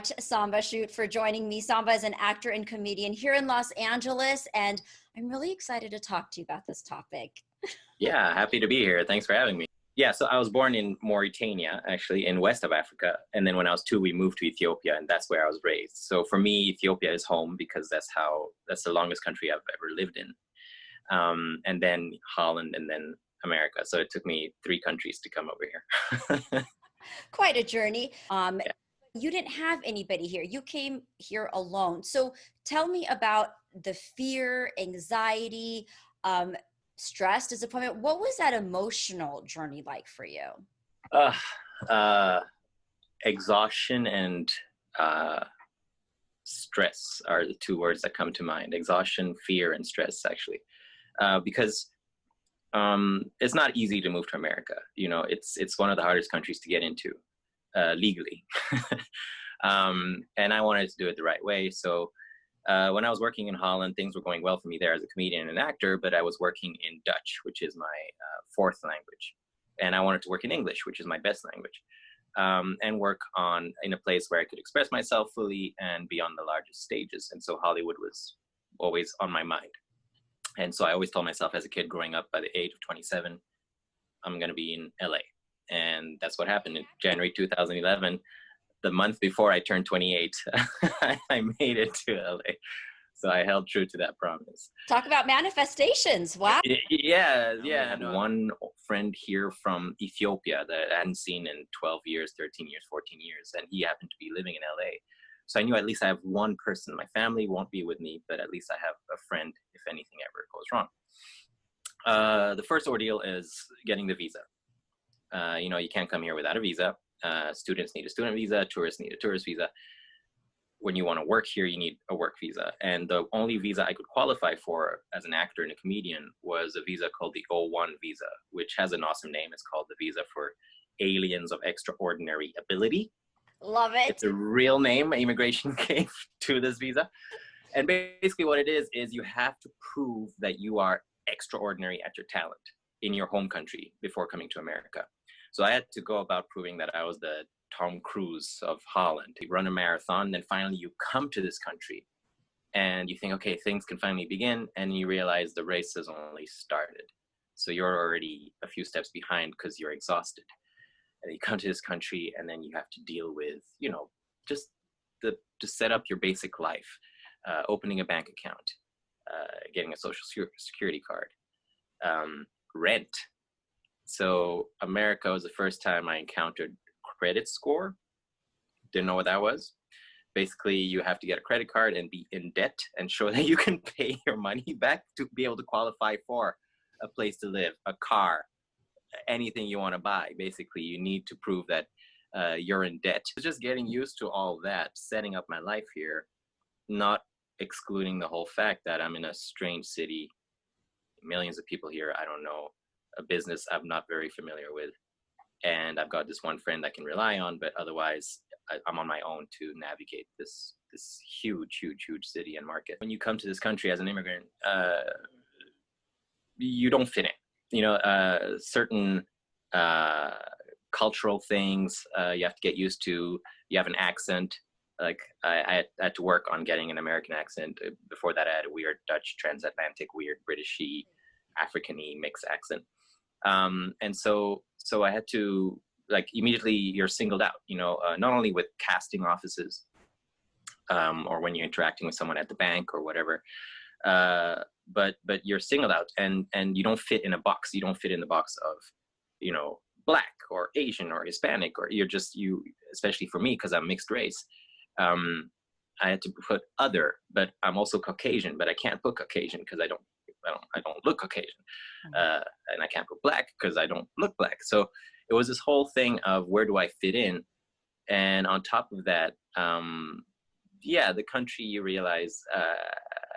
much, Samba Schutte, for joining me. Samba is an actor and comedian here in Los Angeles, and I'm really excited to talk to you about this topic. Yeah, happy to be here. Thanks for having me. Yeah, so I was born in Mauritania, actually, in west of Africa. And then when I was 2, we moved to Ethiopia, and that's where I was raised. So for me, Ethiopia is home because that's the longest country I've ever lived in. And then Holland, and then America. So it took me 3 countries to come over here. Quite a journey. Yeah. You didn't have anybody here. You came here alone. So tell me about the fear, anxiety, stress, disappointment. What was that emotional journey like for you? Uh, uh, Exhaustion and stress are the 2 words that come to mind. Exhaustion, fear, and stress, actually. Because it's not easy to move to America. You know, it's one of the hardest countries to get into legally. And I wanted to do it the right way. So when I was working in Holland, things were going well for me there as a comedian and actor, but I was working in Dutch, which is my 4th language. And I wanted to work in English, which is my best language, and work in a place where I could express myself fully and be on the largest stages. And so Hollywood was always on my mind. And so I always told myself as a kid growing up, by the age of 27, I'm going to be in LA. And that's what happened in January 2011. The month before I turned 28, I made it to LA. So I held true to that promise. Talk about manifestations. Wow. Yeah. I had one friend here from Ethiopia that I hadn't seen in 12 years, 13 years, 14 years. And he happened to be living in LA. So I knew at least I have one person. My family won't be with me, but at least I have a friend if anything ever goes wrong. The first ordeal is getting the visa. You can't come here without a visa. Students need a student visa. Tourists need a tourist visa. When you want to work here, you need a work visa. And the only visa I could qualify for as an actor and a comedian was a visa called the O1 visa, which has an awesome name. It's called the Visa for Aliens of Extraordinary Ability. Love it. It's a real name immigration gave to this visa. And basically what it is you have to prove that you are extraordinary at your talent in your home country before coming to America. So I had to go about proving that I was the Tom Cruise of Holland. You run a marathon, then finally you come to this country and you think, okay, things can finally begin. And you realize the race has only started. So you're already a few steps behind because you're exhausted. And you come to this country and then you have to deal with, just to set up your basic life, opening a bank account, getting a social security card, rent. So America was the first time I encountered credit score. Didn't know what that was. Basically, you have to get a credit card and be in debt and show that you can pay your money back to be able to qualify for a place to live, a car, anything you want to buy. Basically, you need to prove that you're in debt. Just getting used to all that, setting up my life here, not excluding the whole fact that I'm in a strange city, millions of people here I don't know, a business I'm not very familiar with, and I've got this one friend I can rely on, but otherwise I'm on my own to navigate this huge city and market. When you come to this country as an immigrant, you don't fit in. Certain cultural things you have to get used to. You have an accent. Like I had to work on getting an American accent. Before that, I had a weird Dutch, transatlantic, weird Britishy, African-y mixed accent. And so I had to, immediately you're singled out, not only with casting offices, or when you're interacting with someone at the bank or whatever, but you're singled out and you don't fit in a box. You don't fit in the box of, Black or Asian or Hispanic, or especially for me, because I'm mixed race. I had to put other, but I'm also Caucasian, but I can't put Caucasian because I don't look Caucasian, and I can't put Black because I don't look Black. So it was this whole thing of where do I fit in, and on top of that, the country you realize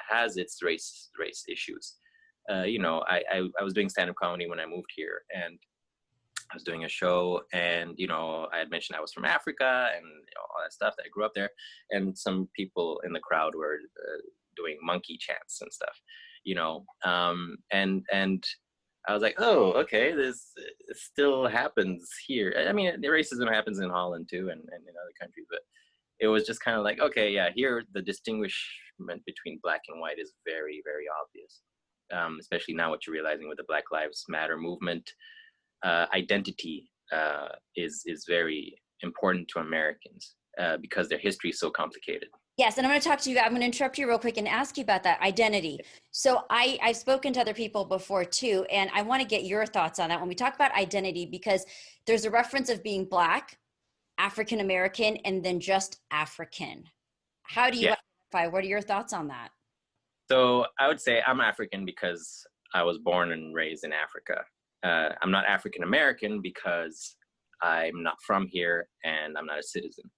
has its race issues. I was doing stand-up comedy when I moved here, and I was doing a show, and I had mentioned I was from Africa and all that stuff, that I grew up there, and some people in the crowd were doing monkey chants and stuff, and I was like, oh, okay, this still happens here. I mean, the racism happens in Holland too, and in other countries, but it was just kind of like, okay, yeah, here the distinguishment between black and white is very, very obvious. Especially now what you're realizing with the Black Lives Matter movement. Identity is very important to Americans because their history is so complicated. Yes, and I'm going to talk to you. I'm going to interrupt you real quick and ask you about that identity. So I've spoken to other people before too, and I want to get your thoughts on that when we talk about identity, because there's a reference of being Black, African American, and then just African. How do you Yeah. identify? What are your thoughts on that? So I would say I'm African because I was born and raised in Africa. I'm not African American because I'm not from here and I'm not a citizen.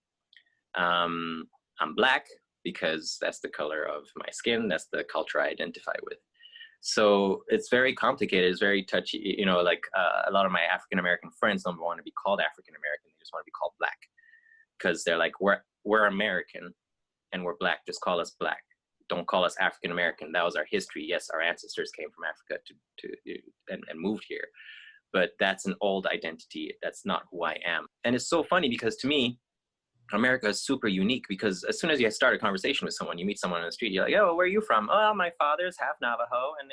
I'm Black because that's the color of my skin. That's the culture I identify with. So it's very complicated. It's very touchy. You know, like a lot of my African American friends don't want to be called African American. They just want to be called Black because they're like, we're American and we're Black. Just call us Black. Don't call us African American. That was our history. Yes, our ancestors came from Africa and moved here, but that's an old identity. That's not who I am. And it's so funny because to me, America is super unique because as soon as you start a conversation with someone, you meet someone on the street, you're like, oh, where are you from? Oh, my father's half Navajo, and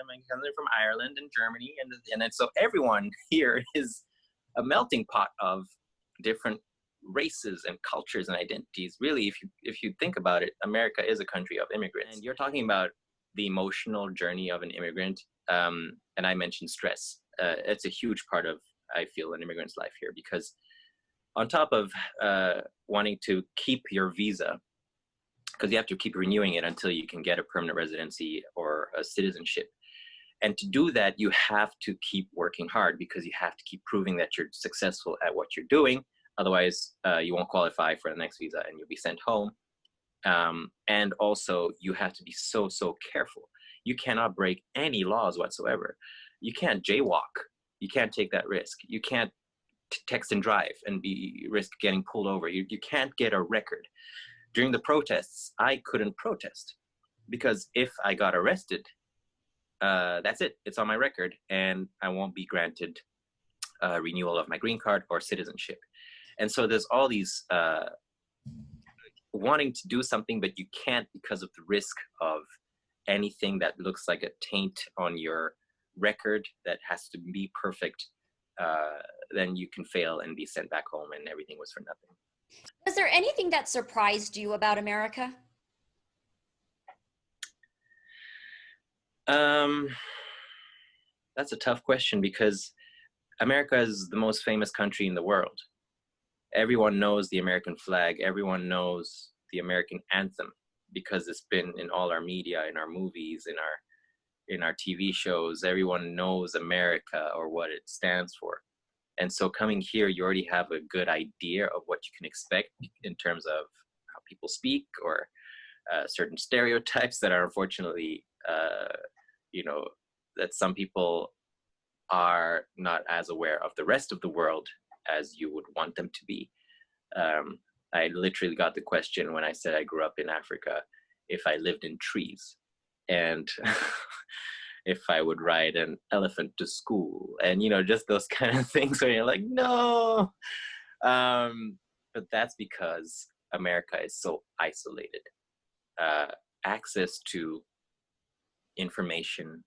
my cousin from Ireland and Germany, and then so everyone here is a melting pot of different races and cultures and identities. Really, if you think about it, America is a country of immigrants. And you're talking about the emotional journey of an immigrant, and I mentioned stress. It's a huge part of, I feel, an immigrant's life here because on top of wanting to keep your visa, because you have to keep renewing it until you can get a permanent residency or a citizenship. And to do that, you have to keep working hard because you have to keep proving that you're successful at what you're doing. Otherwise, you won't qualify for the next visa and you'll be sent home. And also, you have to be so careful. You cannot break any laws whatsoever. You can't jaywalk. You can't take that risk. You can't text and drive and risk getting pulled over. You can't get a record. During the protests, I couldn't protest because if I got arrested, that's it. It's on my record and I won't be granted renewal of my green card or citizenship. And so there's all these wanting to do something, but you can't because of the risk of anything that looks like a taint on your record that has to be perfect. Then you can fail and be sent back home and everything was for nothing. Was there anything that surprised you about America? That's a tough question because America is the most famous country in the world. Everyone knows the American flag. Everyone knows the American anthem because it's been in all our media, in our movies, in our TV shows. Everyone knows America or what it stands for. And so coming here, you already have a good idea of what you can expect in terms of how people speak or certain stereotypes that are unfortunately, that some people are not as aware of the rest of the world as you would want them to be. I literally got the question when I said I grew up in Africa, if I lived in trees and if I would ride an elephant to school and, just those kind of things where you're like, no. But that's because America is so isolated. Access to information,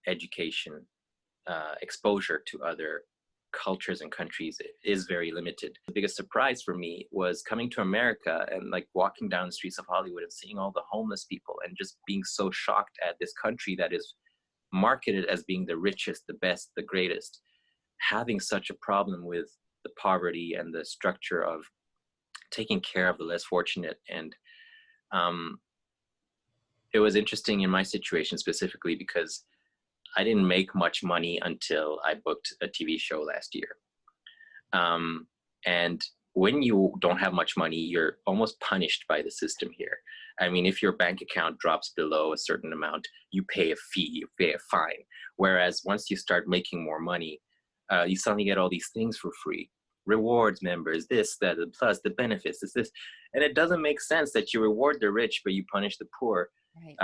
education, exposure to other cultures and countries is very limited. The biggest surprise for me was coming to America and like walking down the streets of Hollywood and seeing all the homeless people and just being so shocked at this country that is marketed as being the richest, the best, the greatest, having such a problem with the poverty and the structure of taking care of the less fortunate. And it was interesting in my situation specifically because I didn't make much money until I booked a TV show last year. And when you don't have much money, you're almost punished by the system here. I mean, if your bank account drops below a certain amount, you pay a fee, you pay a fine. Whereas once you start making more money, you suddenly get all these things for free. Rewards members, this, that, the plus, the benefits, this. And it doesn't make sense that you reward the rich, but you punish the poor. Right.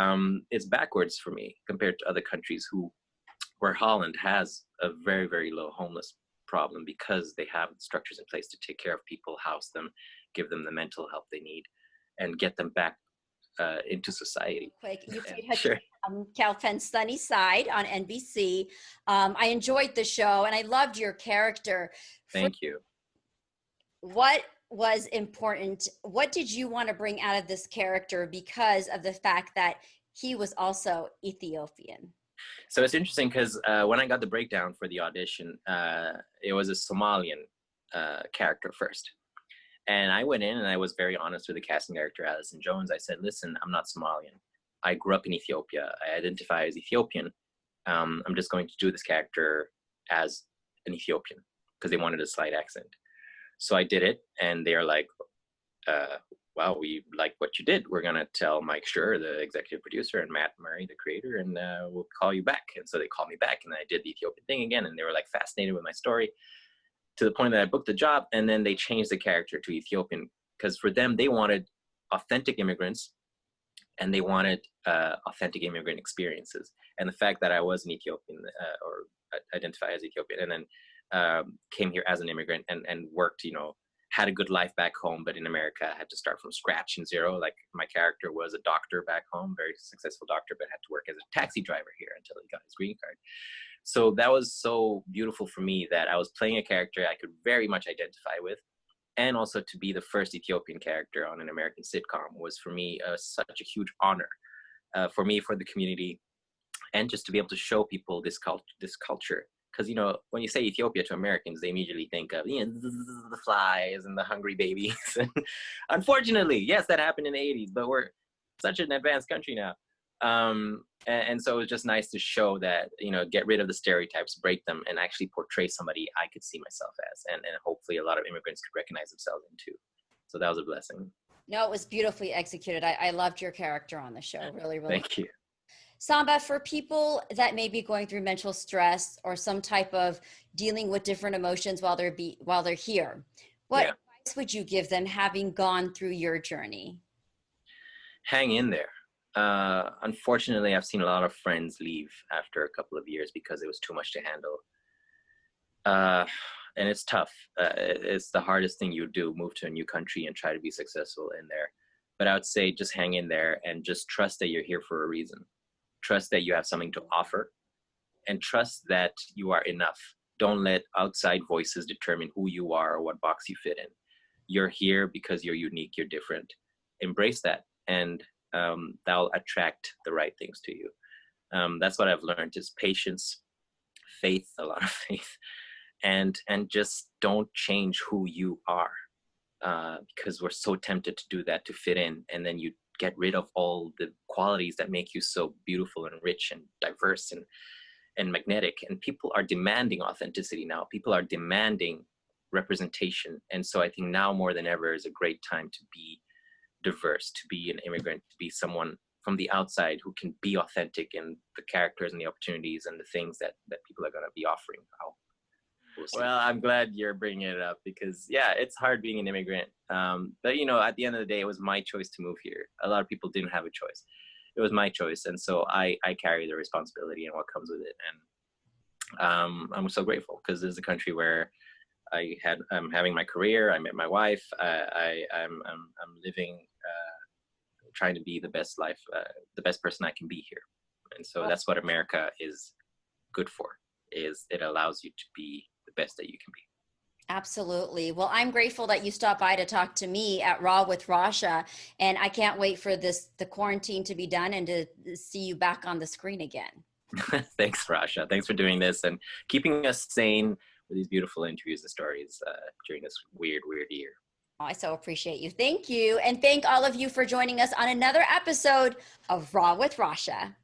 It's backwards for me compared to other countries where Holland has a very, very low homeless problem because they have structures in place to take care of people, house them, give them the mental help they need, and get them back into society. Quick, you And, played sure. Cal Penn's Sunnyside on NBC. I enjoyed the show and I loved your character. For Thank you. what was important? What did you want to bring out of this character because of the fact that he was also Ethiopian? So it's interesting because when I got the breakdown for the audition, it was a Somalian character first. And I went in and I was very honest with the casting director, Alison Jones. I said, listen, I'm not Somalian. I grew up in Ethiopia. I identify as Ethiopian. I'm just going to do this character as an Ethiopian because they wanted a slight accent. So I did it, and they're like, wow, we like what you did. We're going to tell Mike Schur, the executive producer, and Matt Murray, the creator, and we'll call you back. And so they called me back, and I did the Ethiopian thing again, and they were like fascinated with my story, to the point that I booked the job. And then they changed the character to Ethiopian because for them, they wanted authentic immigrants, and they wanted authentic immigrant experiences. And the fact that I was an Ethiopian or identify as Ethiopian, and then came here as an immigrant and worked, had a good life back home, but in America I had to start from scratch and zero. Like my character was a doctor back home, very successful doctor, but had to work as a taxi driver here until he got his green card. So that was so beautiful for me that I was playing a character I could very much identify with. And also to be the first Ethiopian character on an American sitcom was for me such a huge honor for me, for the community, and just to be able to show people this culture. Because, when you say Ethiopia to Americans, they immediately think of the flies and the hungry babies. And unfortunately, yes, that happened in the 80s, but we're such an advanced country now. And so it was just nice to show that, get rid of the stereotypes, break them, and actually portray somebody I could see myself as, and hopefully a lot of immigrants could recognize themselves in too. So that was a blessing. No, it was beautifully executed. I loved your character on the show. Really, really. Thank you. Samba, for people that may be going through mental stress or some type of dealing with different emotions while they're here, what advice would you give them having gone through your journey? Hang in there. Unfortunately, I've seen a lot of friends leave after a couple of years because it was too much to handle. And it's tough. It's the hardest thing you do, move to a new country and try to be successful in there. But I would say just hang in there and just trust that you're here for a reason. Trust that you have something to offer, and trust that you are enough. Don't let outside voices determine who you are or what box you fit in. You're here because you're unique, you're different. Embrace that, and that'll attract the right things to you. That's what I've learned is patience, faith, a lot of faith, and just don't change who you are, because we're so tempted to do that, to fit in, and then you get rid of all the qualities that make you so beautiful and rich and diverse and magnetic. And people are demanding authenticity now. People are demanding representation. And so I think now more than ever is a great time to be diverse, to be an immigrant, to be someone from the outside who can be authentic in the characters and the opportunities and the things that people are going to be offering. Well, I'm glad you're bringing it up because, it's hard being an immigrant. But, at the end of the day, it was my choice to move here. A lot of people didn't have a choice. It was my choice. And so I carry the responsibility and what comes with it. And I'm so grateful because this is a country where I'm having my career. I met my wife. I'm living, trying to be the best life, the best person I can be here. And so that's what America is good for, is it allows you to be the best that you can be. Absolutely. Well, I'm grateful that you stopped by to talk to me at Raw with Rasha, and I can't wait for the quarantine to be done and to see you back on the screen again. Thanks, Rasha. Thanks for doing this and keeping us sane with these beautiful interviews and stories during this weird year. Oh, I so appreciate you. Thank you. And thank all of you for joining us on another episode of Raw with Rasha.